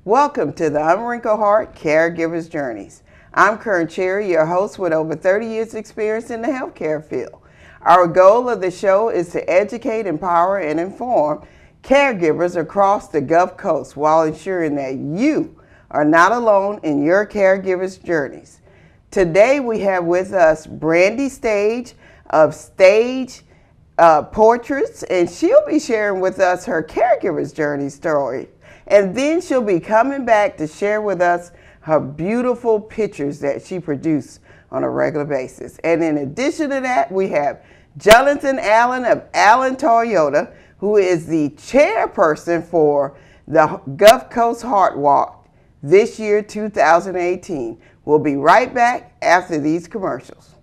Welcome to the Unwrinkled Heart Caregivers Journeys. I'm Kern Cherry, your host with over 30 years experience in the healthcare field. Our goal of the show is to educate, empower, and inform caregivers across the Gulf Coast while ensuring that you are not alone in your caregivers' journeys. Today we have with us Brandi Stage of Stage Portraits, and she'll be sharing with us her caregiver's journey story. And then she'll be coming back to share with us her beautiful pictures that she produces on a regular basis. And in addition to that, we have Jonathan Allen of Allen Toyota, who is the chairperson for the Gulf Coast Heart Walk this year, 2018. We'll be right back after these commercials.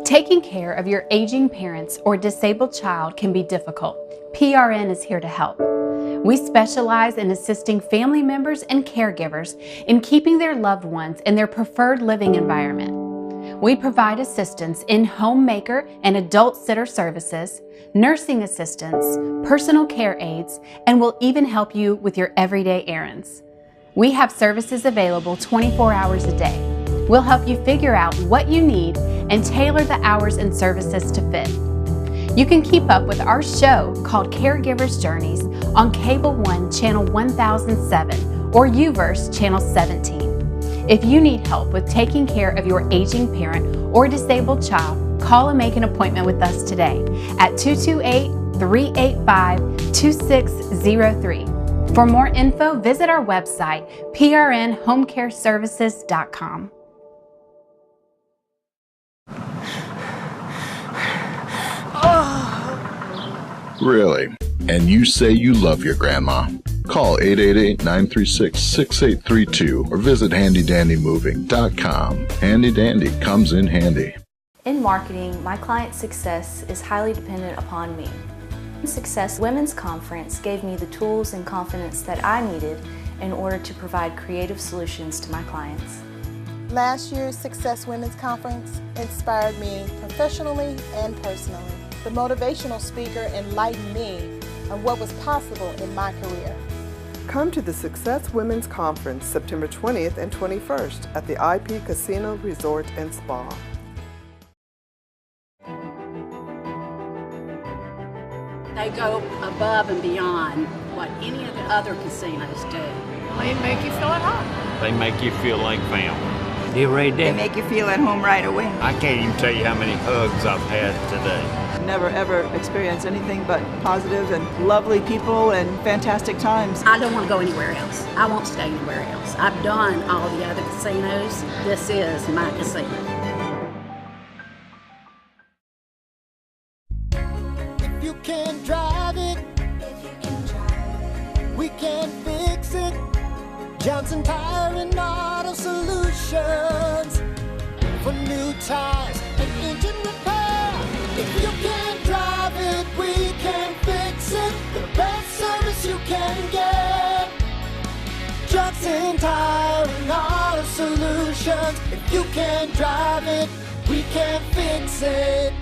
Taking care of your aging parents or disabled child can be difficult. PRN is here to help. We specialize in assisting family members and caregivers in keeping their loved ones in their preferred living environment. We provide assistance in homemaker and adult sitter services, nursing assistance, personal care aides, and will even help you with your everyday errands. We have services available 24 hours a day. We'll help you figure out what you need and tailor the hours and services to fit. You can keep up with our show called Caregivers Journeys on Cable 1 Channel 1007 or Uverse Channel 17. If you need help with taking care of your aging parent or disabled child, call and make an appointment with us today at 228-385-2603. For more info, visit our website, prnhomecareservices.com. Really? And you say you love your grandma? Call 888-936-6832 or visit handydandymoving.com. Handy Dandy comes in handy. In marketing, my client's success is highly dependent upon me. Success Women's Conference gave me the tools and confidence that I needed in order to provide creative solutions to my clients. Last year's Success Women's Conference inspired me professionally and personally. The motivational speaker enlightened me on what was possible in my career. Come to the Success Women's Conference September 20th and 21st at the IP Casino Resort and Spa. They go above and beyond what any of the other casinos do. They make you feel at home. They make you feel like family. They make you feel at home right away. I can't even tell you how many hugs I've had today. Never ever experienced anything but positive and lovely people and fantastic times. I don't want to go anywhere else. I won't stay anywhere else. I've done all the other casinos. This is my casino. If you can drive it, we can fix it. Johnson Tire and Auto Solutions for new tires and engine repair. If you can drive it, we can fix it. The best service you can get. Johnson Tire and Auto Solutions. If you can drive it, we can fix it.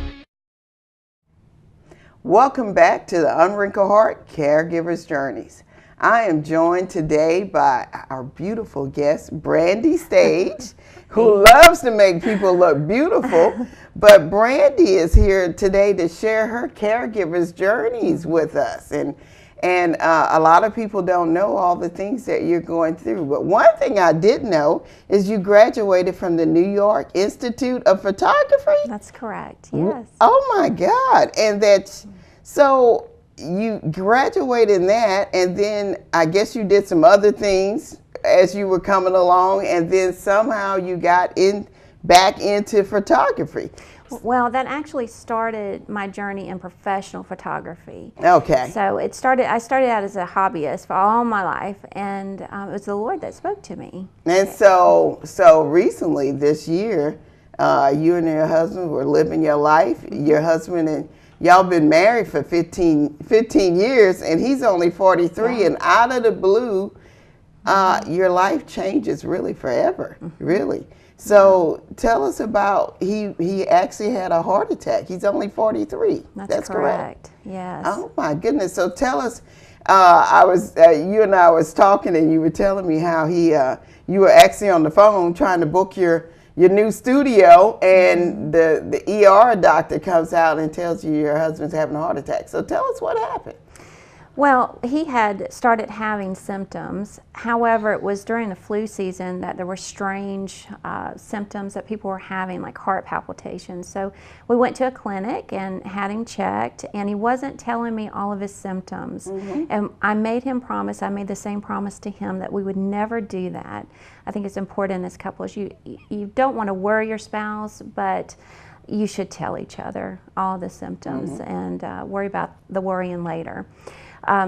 Welcome back to the Unwrinkled Heart Caregivers Journeys. I am joined today by our beautiful guest, Brandi Stage, who loves to make people look beautiful. But Brandi is here today to share her caregivers' journeys with us. And a lot of people don't know all the things that you're going through. But one thing I did know is you graduated from the New York Institute of Photography? That's correct, yes. Oh my God. And that's, so you graduated in that, and then I guess you did some other things as you were coming along, and then somehow you got back into photography. Well, that actually started my journey in professional photography. Okay. So I started out as a hobbyist for all my life, and it was the Lord that spoke to me. And so recently this year, you and your husband were living your life. Your husband and y'all been married for 15 years, and he's only 43, yeah. And out of the blue, your life changes really forever, really. So tell us about, he actually had a heart attack. He's only 43. That's correct. Yes. Oh my goodness. So tell us, You and I was talking, and you were telling me how you were actually on the phone trying to book your new studio, and the ER doctor comes out and tells you your husband's having a heart attack. So tell us what happened. Well, he had started having symptoms. However, it was during the flu season that there were strange symptoms that people were having, like heart palpitations. So we went to a clinic and had him checked, and he wasn't telling me all of his symptoms. And I made him promise, I made the same promise to him, that we would never do that. I think it's important as couples. You don't want to worry your spouse, but you should tell each other all the symptoms and worry about the worrying later.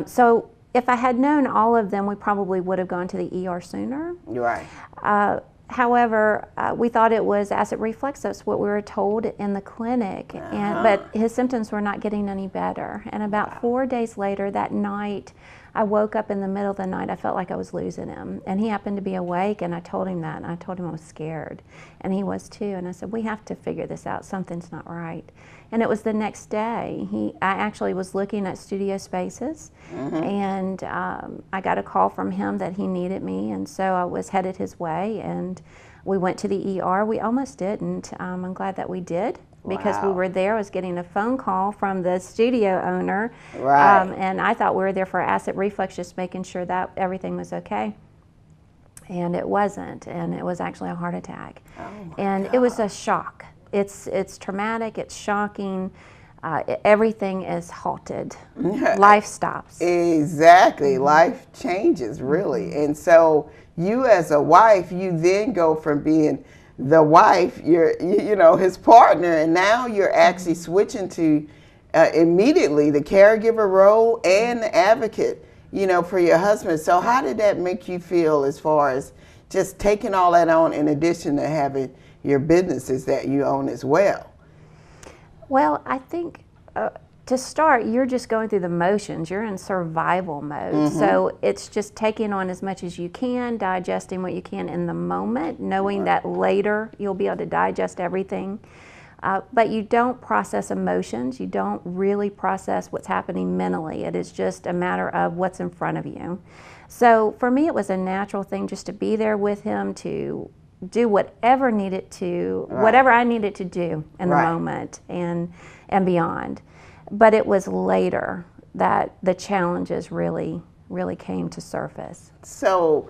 So if I had known all of them, we probably would have gone to the ER sooner. Right. However, we thought it was acid reflux. That's what we were told in the clinic. But his symptoms were not getting any better. And about 4 days later, that night, I woke up in the middle of the night. I felt like I was losing him. And he happened to be awake, and I told him that. And I told him I was scared. And he was too. And I said, we have to figure this out. Something's not right. And it was the next day. I actually was looking at studio spaces, and I got a call from him that he needed me, and so I was headed his way, and we went to the ER. We almost didn't. I'm glad that we did, because we were there. I was getting a phone call from the studio owner, and I thought we were there for acid reflux, just making sure that everything was okay. And it wasn't, and it was actually a heart attack. And it was a shock. It's traumatic, it's shocking, everything is halted. Life stops. Exactly, life changes, really. And so you as a wife, you then go from being the wife, you know, his partner, and now you're actually switching to immediately the caregiver role and the advocate, you know, for your husband. So how did that make you feel as far as just taking all that on in addition to having your businesses that you own as well? Well, I think to start, you're just going through the motions. You're in survival mode. So it's just taking on as much as you can, digesting what you can in the moment, knowing that later you'll be able to digest everything. But you don't process emotions. You don't really process what's happening mentally. It is just a matter of what's in front of you. So for me, it was a natural thing just to be there with him, to do whatever needed to, whatever I needed to do in the moment and beyond. But it was later that the challenges really came to surface. So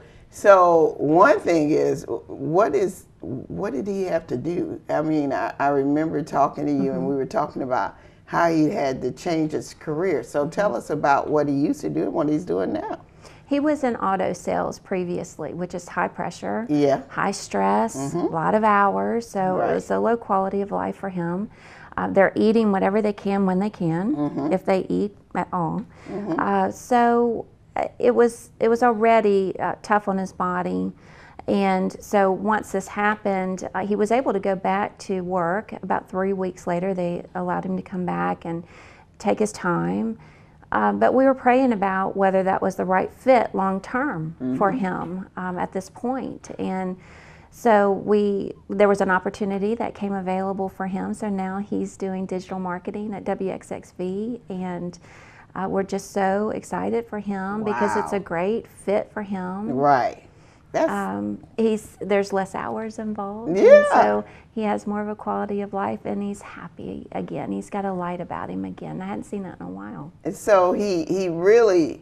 one thing is, what did he have to do? I mean, I remember talking to you and we were talking about how he had to change his career. So tell us about what he used to do and what he's doing now. He was in auto sales previously, which is high pressure, high stress, a lot of hours, so it was a low quality of life for him. They're eating whatever they can when they can, if they eat at all. So it was already tough on his body. And so once this happened, he was able to go back to work. About 3 weeks later, they allowed him to come back and take his time. But we were praying about whether that was the right fit long term for him at this point. And so there was an opportunity that came available for him. So now he's doing digital marketing at WXXV, and we're just so excited for him because it's a great fit for him. Right. There's less hours involved. Yeah. And so he has more of a quality of life, and he's happy again. He's got a light about him again. I hadn't seen that in a while. And so he really,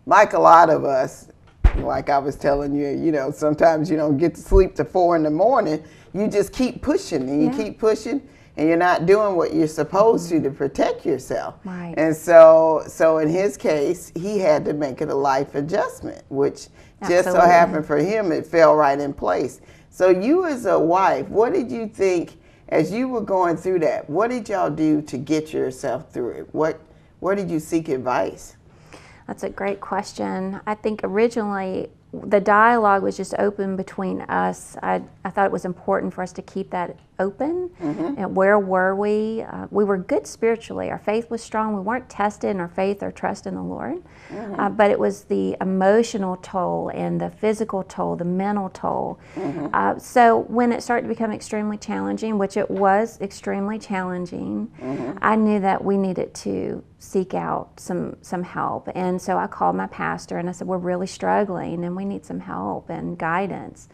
like a lot of us, like I was telling you, you know, sometimes you don't get to sleep till 4 in the morning. You just keep pushing and you keep pushing, and you're not doing what you're supposed to protect yourself. Right. And so in his case, he had to make it a life adjustment, which just so happened for him, it fell right in place. So you as a wife, what did you think as you were going through that? What did y'all do to get yourself through it? Where did you seek advice? That's a great question. I think originally the dialogue was just open between us. I thought it was important for us to keep that open. And where were we? We were good spiritually. Our faith was strong. We weren't tested in our faith or trust in the Lord. But it was the emotional toll and the physical toll, the mental toll. So when it started to become extremely challenging, which it was extremely challenging, I knew that we needed to seek out some help. And so I called my pastor and I said, we're really struggling and we need some help and guidance.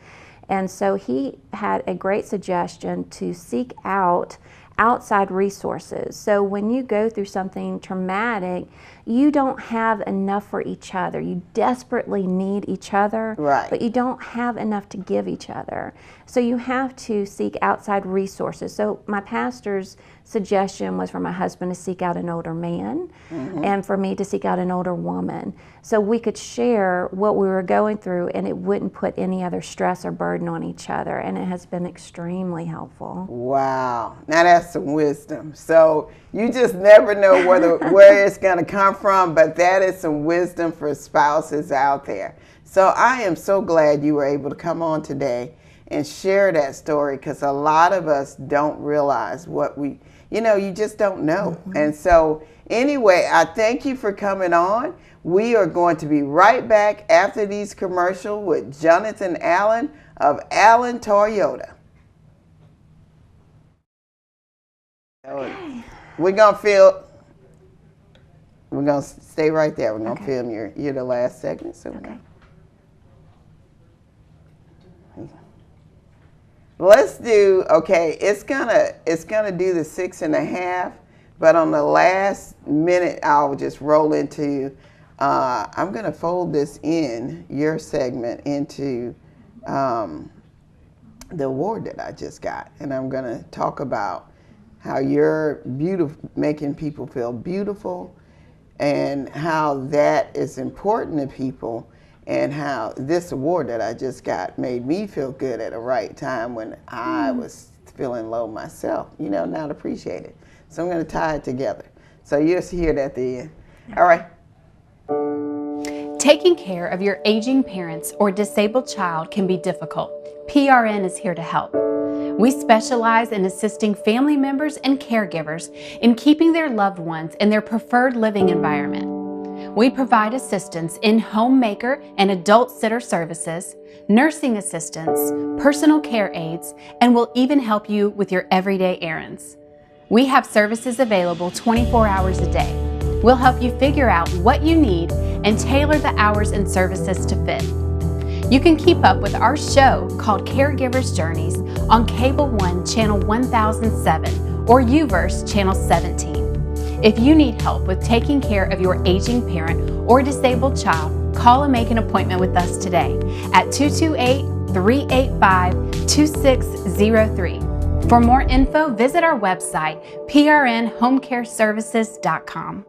And so he had a great suggestion to seek out outside resources. So when you go through something traumatic, you don't have enough for each other. You desperately need each other, right, but you don't have enough to give each other. So you have to seek outside resources. So my pastor's suggestion was for my husband to seek out an older man, and for me to seek out an older woman, so we could share what we were going through and it wouldn't put any other stress or burden on each other, and it has been extremely helpful. Wow, now that's some wisdom. So you just never know where it's going to come from, but that is some wisdom for spouses out there. So I am so glad you were able to come on today and share that story, because a lot of us don't realize what you just don't know. And so anyway, I thank you for coming on. We are going to be right back after these commercials with Jonathan Allen of Allen Toyota. Okay. We're going to stay right there. We're going to film you're the last segment. So let's do, it's gonna do the 6.5, but on the last minute, I'll just roll into, I'm gonna fold this your segment into the award that I just got. And I'm gonna talk about how you're making people feel beautiful, and how that is important to people, and how this award that I just got made me feel good at the right time when I was feeling low myself, not appreciated. So I'm going to tie it together. So you'll hear it at the end. All right. Taking care of your aging parents or disabled child can be difficult. PRN is here to help. We specialize in assisting family members and caregivers in keeping their loved ones in their preferred living environment. We provide assistance in homemaker and adult sitter services, nursing assistance, personal care aides, and will even help you with your everyday errands. We have services available 24 hours a day. We'll help you figure out what you need and tailor the hours and services to fit. You can keep up with our show called Caregivers Journeys on Cable 1 Channel 1007 or Uverse Channel 17. If you need help with taking care of your aging parent or disabled child, call and make an appointment with us today at 228-385-2603. For more info, visit our website, prnhomecareservices.com.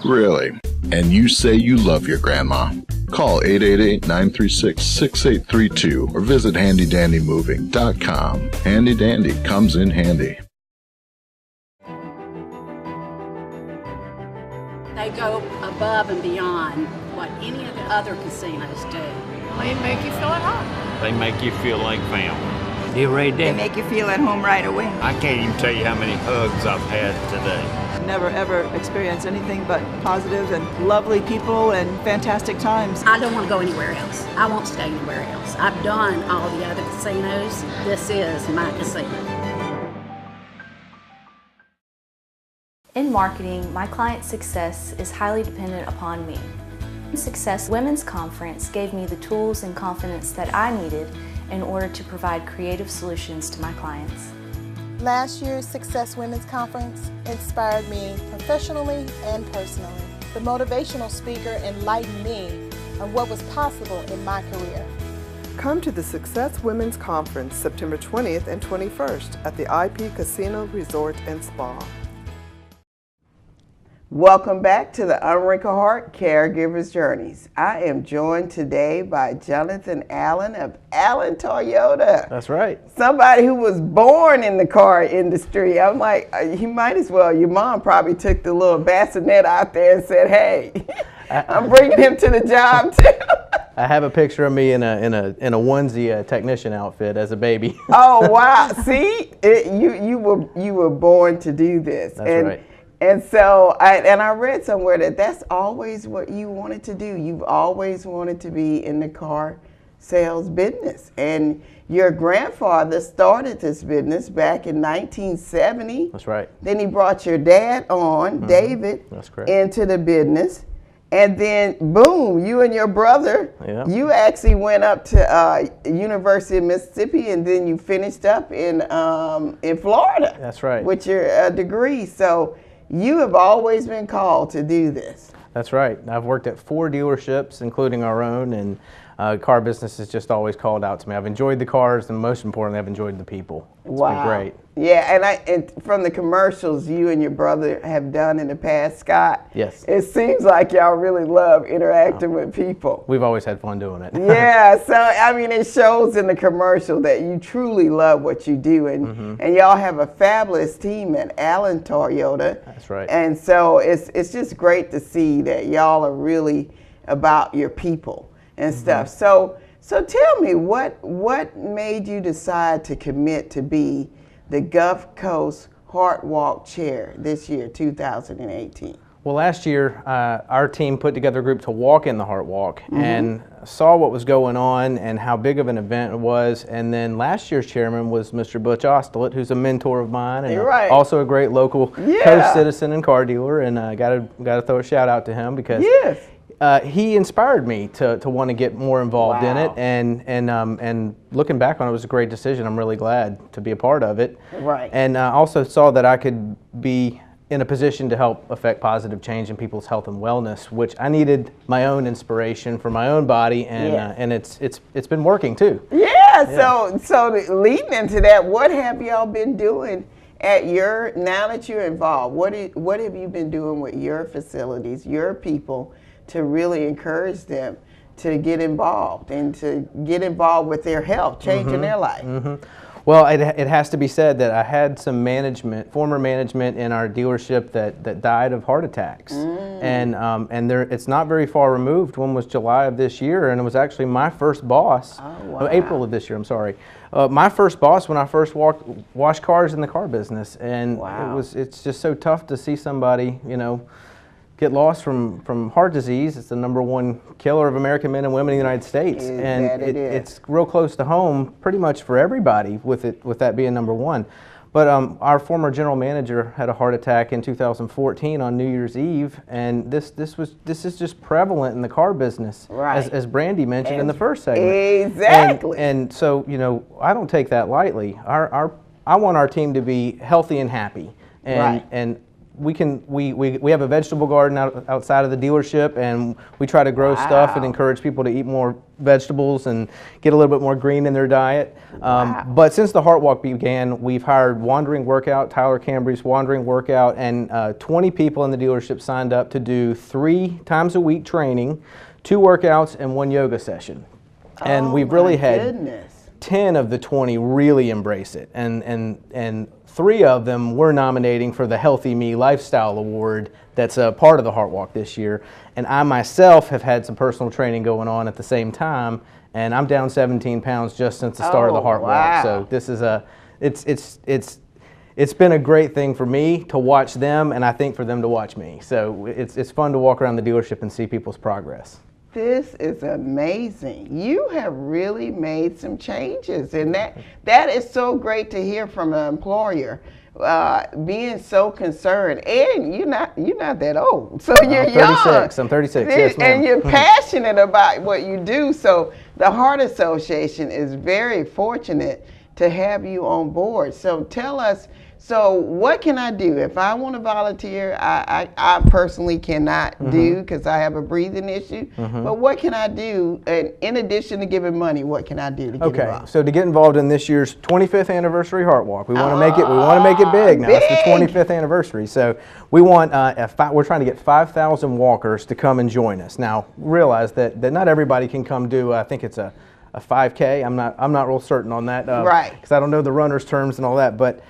Really? And you say you love your grandma? Call 888-936-6832 or visit handydandymoving.com. Handy Dandy comes in handy. They go above and beyond what any of the other casinos do. They make you feel at home. They make you feel like family. They make you feel at home right away. I can't even tell you how many hugs I've had today. Never ever experienced anything but positive and lovely people and fantastic times. I don't want to go anywhere else. I won't stay anywhere else. I've done all the other casinos. This is my casino. In marketing, my client's success is highly dependent upon me. Success Women's Conference gave me the tools and confidence that I needed in order to provide creative solutions to my clients. Last year's Success Women's Conference inspired me professionally and personally. The motivational speaker enlightened me on what was possible in my career. Come to the Success Women's Conference September 20th and 21st at the IP Casino Resort and Spa. Welcome back to the Unwrinkled Heart Caregivers Journeys. I am joined today by Jonathan Allen of Allen Toyota. That's right. Somebody who was born in the car industry. I'm like, you might as well. Your mom probably took the little bassinet out there and said, hey, I'm bringing him to the job too. I have a picture of me in a onesie technician outfit as a baby. Oh wow! See, you were born to do this. That's right. And so, I read somewhere that that's always what you wanted to do. You've always wanted to be in the car sales business, and your grandfather started this business back in 1970. That's right. Then he brought your dad on, David, That's correct. into the business. And then, boom, you and your brother, you actually went up to University of Mississippi, and then you finished up in Florida. That's right. With your degree. So you have always been called to do this. That's right. I've worked at 4 dealerships, including our own, and car business has just always called out to me. I've enjoyed the cars, and most importantly, I've enjoyed the people. It's been great. Yeah, and from the commercials you and your brother have done in the past, Scott, yes, it seems like y'all really love interacting with people. We've always had fun doing it. Yeah, so I mean, it shows in the commercial that you truly love what you do, and y'all have a fabulous team at Allen Toyota. That's right. And so it's just great to see that y'all are really about your people and stuff. So tell me, what made you decide to commit to be the Gulf Coast Heart Walk Chair this year, 2018? Well, last year, our team put together a group to walk in the Heart Walk and saw what was going on and how big of an event it was. And then last year's chairman was Mr. Butch Ostelet, who's a mentor of mine and also a great local Coast citizen and car dealer. And got to throw a shout out to him because he inspired me to want to get more involved in it, and looking back on it, it was a great decision. I'm really glad to be a part of it. Right. And also saw that I could be in a position to help affect positive change in people's health and wellness, which I needed my own inspiration for my own body, and it's been working too. So leading into that, what have y'all been doing at now that you're involved? What have you been doing with your facilities, your people, to really encourage them to get involved and to get involved with their health, changing their life? Well, it has to be said that I had some former management in our dealership that died of heart attacks, and it's not very far removed. One was July of this year, and it was actually my first boss. April of this year. I'm sorry. My first boss when I first washed cars in the car business, and it's just so tough to see somebody, get lost from heart disease. It's the #1 killer of American men and women in the United States, and it's real close to home pretty much for everybody with that being #1. But our former general manager had a heart attack in 2014 on New Year's Eve, and this is just prevalent in the car business, as Brandi mentioned in the first segment. Exactly. And so I don't take that lightly. I want our team to be healthy and happy, and we have a vegetable garden outside of the dealership, and we try to grow stuff and encourage people to eat more vegetables and get a little bit more green in their diet. But since the Heart Walk began, we've hired Wandering Workout, Tyler Cambry's Wandering Workout, and 20 people in the dealership signed up to do 3 times a week training, 2 workouts, and 1 yoga session. And we've really had 10 of the 20 really embrace it, and 3 of them we're nominating for the Healthy Me Lifestyle Award that's a part of the Heart Walk this year. And I myself have had some personal training going on at the same time, and I'm down 17 pounds just since the start of the Heart Walk. So this is it's been a great thing for me to watch them, and I think for them to watch me. So it's fun to walk around the dealership and see people's progress. This is amazing. You have really made some changes, and that is so great to hear from an employer, being so concerned. And you're not that old, so you're young. I'm 36. Yes, ma'am. And you're passionate about what you do. So the Heart Association is very fortunate to have you on board. So tell us. So what can I do if I want to volunteer? I personally cannot do because I have a breathing issue. But what can I do? And in addition to giving money, what can I do to get involved? So to get involved in this year's 25th anniversary Heart Walk, we want to make it big now. It's the 25th anniversary. So we want we're trying to get 5,000 walkers to come and join us. Now realize that not everybody can come do. I think it's a 5K. I'm not real certain on that. Because I don't know the runners' terms and all that, but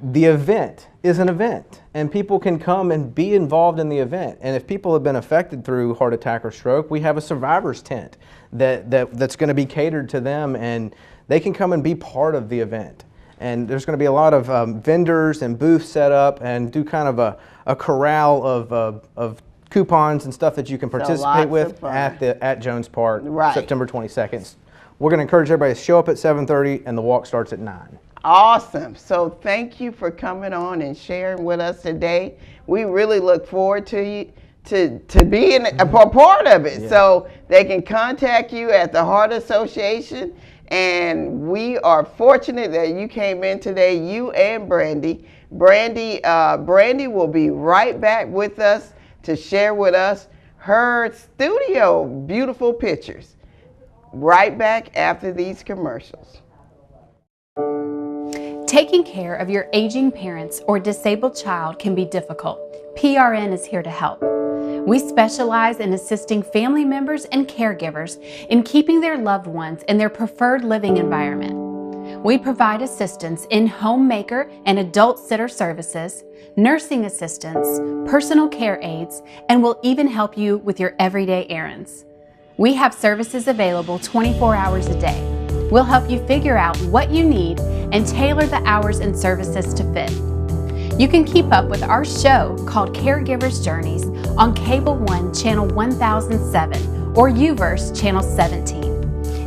the event is an event, and people can come and be involved in the event. And if people have been affected through heart attack or stroke, we have a survivor's tent that's going to be catered to them, and they can come and be part of the event. And there's going to be a lot of vendors and booths set up, and do kind of a corral of coupons and stuff that you can participate with at Jones Park, September 22nd. we're going to encourage everybody to show up at 7:30 and the walk starts at 9. Awesome. So thank you for coming on and sharing with us today. We really look forward to you to being a part of it. Yeah. So they can contact you at the Heart Association. And we are fortunate that you came in today, you and Brandi. Brandi will be right back with us to share with us her studio beautiful pictures. Right back after these commercials. Taking care of your aging parents or disabled child can be difficult. PRN is here to help. We specialize in assisting family members and caregivers in keeping their loved ones in their preferred living environment. We provide assistance in homemaker and adult sitter services, nursing assistance, personal care aides, and will even help you with your everyday errands. We have services available 24 hours a day. We'll help you figure out what you need and tailor the hours and services to fit. You can keep up with our show called Caregivers Journeys on Cable 1 Channel 1007 or Uverse Channel 17.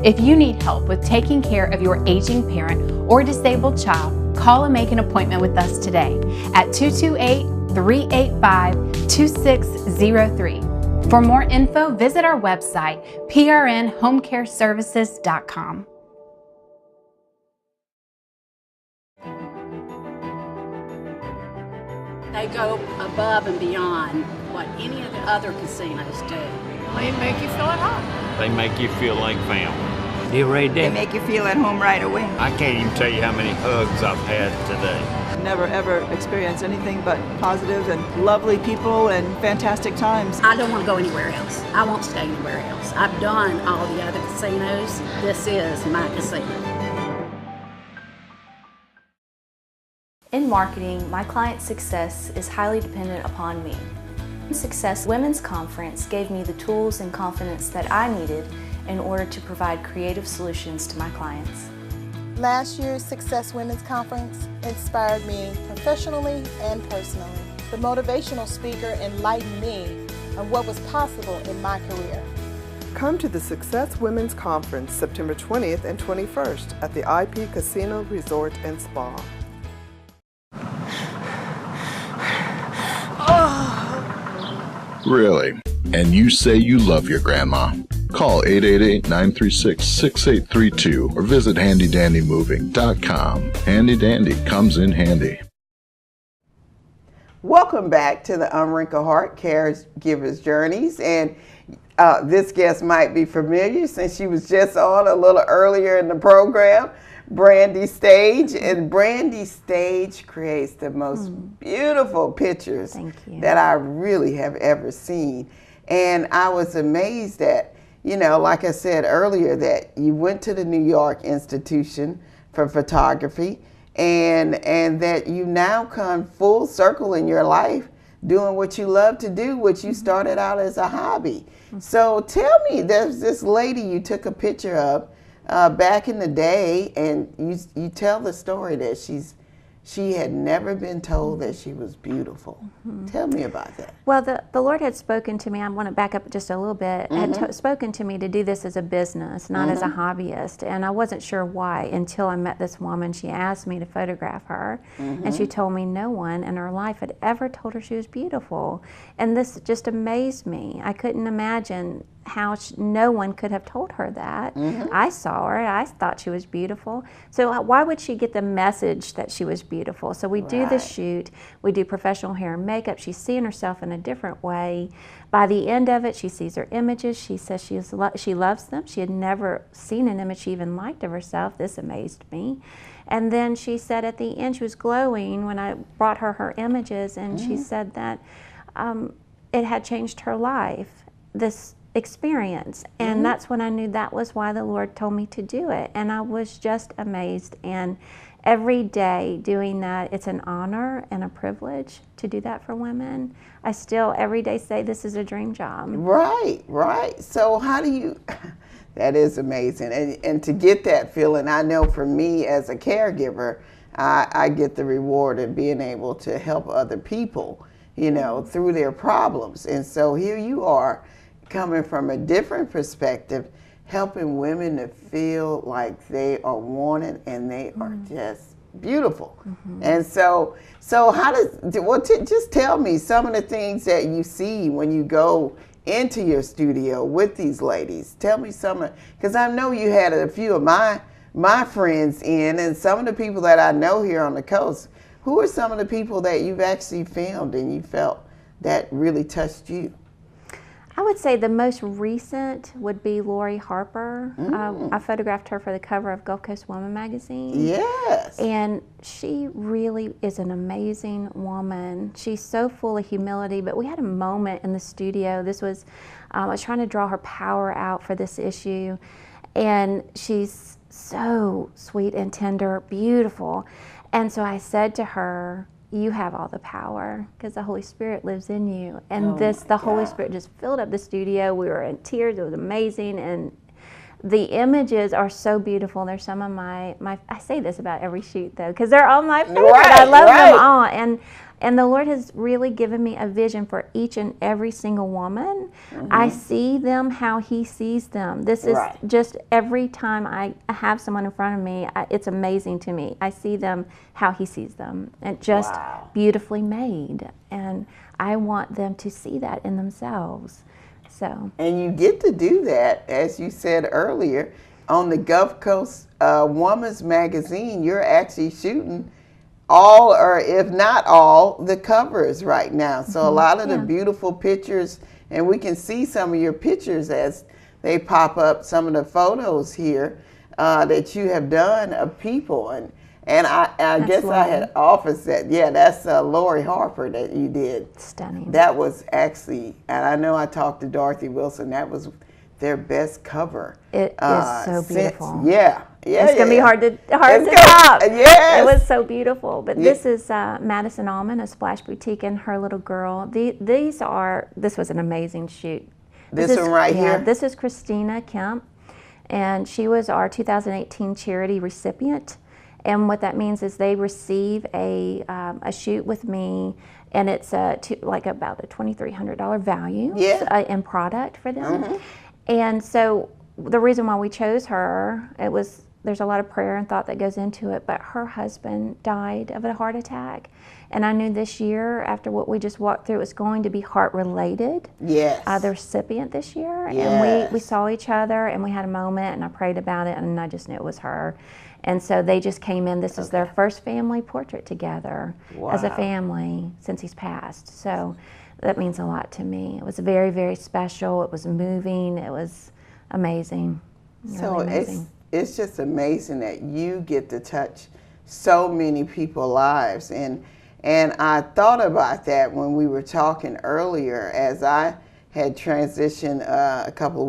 If you need help with taking care of your aging parent or disabled child, call and make an appointment with us today at 228-385-2603. For more info, visit our website, prnhomecareservices.com. They go above and beyond what any of the other casinos do. They make you feel at home. They make you feel like family. You ready? They make you feel at home right away. I can't even tell you how many hugs I've had today. Never ever experienced anything but positive and lovely people and fantastic times. I don't want to go anywhere else. I won't stay anywhere else. I've done all the other casinos. This is my casino. In marketing, my client's success is highly dependent upon me. Success Women's Conference gave me the tools and confidence that I needed in order to provide creative solutions to my clients. Last year's Success Women's Conference inspired me professionally and personally. The motivational speaker enlightened me on what was possible in my career. Come to the Success Women's Conference September 20th and 21st at the IP Casino Resort and Spa. Really? And you say you love your grandma? Call 888-936-6832 or visit handydandymoving.com. Handy Dandy comes in handy. Welcome back to the Unwrinkled Heart Caregivers Journeys. And this guest might be familiar since she was just on a little earlier in the program, Brandi Stage. And Brandi Stage creates the most beautiful pictures that I really have ever seen. And I was amazed that, you know, like I said earlier, that you went to the New York Institution for Photography and that you now come full circle in your life doing what you love to do, which you started out as a hobby. So tell me, there's this lady you took a picture of back in the day, and you tell the story that she had never been told that she was beautiful. Tell me about that. Well, the Lord had spoken to me. I want to back up just a little bit. Had spoken to me to do this as a business, not as a hobbyist. And I wasn't sure why until I met this woman. She asked me to photograph her. And she told me no one in her life had ever told her she was beautiful. And this just amazed me. I couldn't imagine how no one could have told her that. I saw her, I thought she was beautiful. So why would she get the message that she was beautiful? So we do the shoot, we do professional hair and makeup. She's seeing herself in a different way. By the end of it, she sees her images. She says she loves them. She had never seen an image she even liked of herself. This amazed me. And then she said at the end, she was glowing when I brought her images, and she said that it had changed her life, this experience. And that's when I knew that was why the Lord told me to do it. And I was just amazed. And every day doing that, it's an honor and a privilege to do that for women. I still every day say this is a dream job. Right. So how do you, that is amazing. And to get that feeling, I know for me as a caregiver, I get the reward of being able to help other people, you know, through their problems. And so here you are, coming from a different perspective, helping women to feel like they are wanted and they are just beautiful. And so how just tell me some of the things that you see when you go into your studio with these ladies. Tell me some of, because I know you had a few of my friends in, and some of the people that I know here on the coast. Who are some of the people that you've actually filmed and you felt that really touched you? I would say the most recent would be Lori Harper. I photographed her for the cover of Gulf Coast Woman magazine. Yes. And she really is an amazing woman. She's so full of humility, but we had a moment in the studio. This was, I was trying to draw her power out for this issue. And she's so sweet and tender, beautiful. And so I said to her, you have all the power because the Holy Spirit lives in you. And the Holy Spirit just filled up the studio. We were in tears. It was amazing. And the images are so beautiful. They're some of my I say this about every shoot though, because they're all my favorite. I love them all. And the Lord has really given me a vision for each and every single woman. I see them how He sees them. This is just every time I have someone in front of me, it's amazing to me. I see them how He sees them, and just beautifully made. And I want them to see that in themselves. So. And you get to do that, as you said earlier, on the Gulf Coast Woman's magazine. You're actually shooting all, or if not all, the covers right now. So a lot of the beautiful pictures, and we can see some of your pictures as they pop up, some of the photos here that you have done of people. And I guess I had office that, that's Lori Harper that you did. Stunning. That was actually, and I know I talked to Dorothy Wilson, that was their best cover. It is so beautiful. It's going to be hard to top. Yes. It was so beautiful. But this is Madison Allman, a Splash Boutique, and her little girl. This was an amazing shoot. This one right here? This is Christina Kemp, and she was our 2018 charity recipient. And what that means is they receive a shoot with me, and it's like about a $2,300 value in product for them. And so the reason why we chose her, there's a lot of prayer and thought that goes into it, but her husband died of a heart attack. And I knew this year, after what we just walked through, it was going to be heart related. The recipient this year. And we saw each other and we had a moment, and I prayed about it, and I just knew it was her. And so they just came in. This is their first family portrait together as a family since he's passed. So that means a lot to me. It was very, very special. It was moving. It was amazing. Really amazing. It's just amazing that you get to touch so many people's lives. And I thought about that when we were talking earlier, as I had transitioned a couple of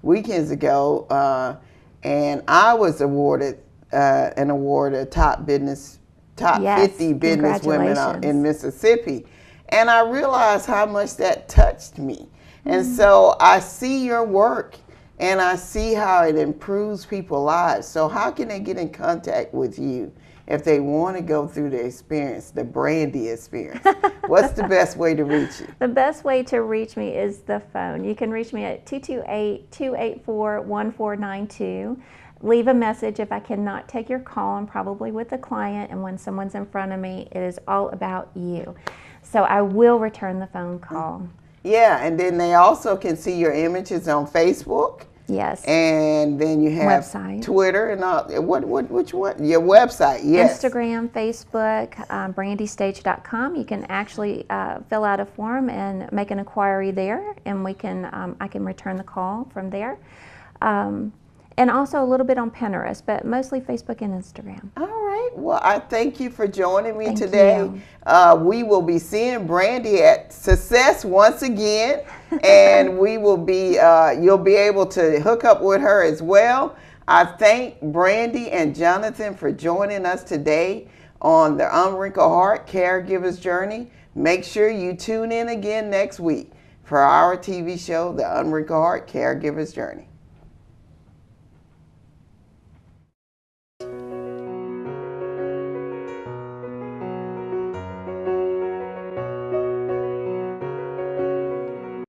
weekends ago, and I was awarded an award of top 50 business women in Mississippi. And I realized how much that touched me. And so I see your work, and I see how it improves people's lives. So how can they get in contact with you if they want to go through the experience, the Brandi experience? What's the best way to reach you? The best way to reach me is the phone. You can reach me at 228-284-1492. Leave a message. If I cannot take your call, I'm probably with a client, and when someone's in front of me, it is all about you. So I will return the phone call. And then they also can see your images on Facebook. Yes. And then you have Twitter and all. Which one? Your website, Instagram, Facebook, brandistage.com. You can actually fill out a form and make an inquiry there, and we can I can return the call from there. And also a little bit on Pinterest, but mostly Facebook and Instagram. All right. Well, I thank you for joining me today. We will be seeing Brandi at Success once again, and we will be. You'll be able to hook up with her as well. I thank Brandi and Jonathan for joining us today on the Unwrinkled Heart Caregivers Journey. Make sure you tune in again next week for our TV show, the Unwrinkled Heart Caregivers Journey.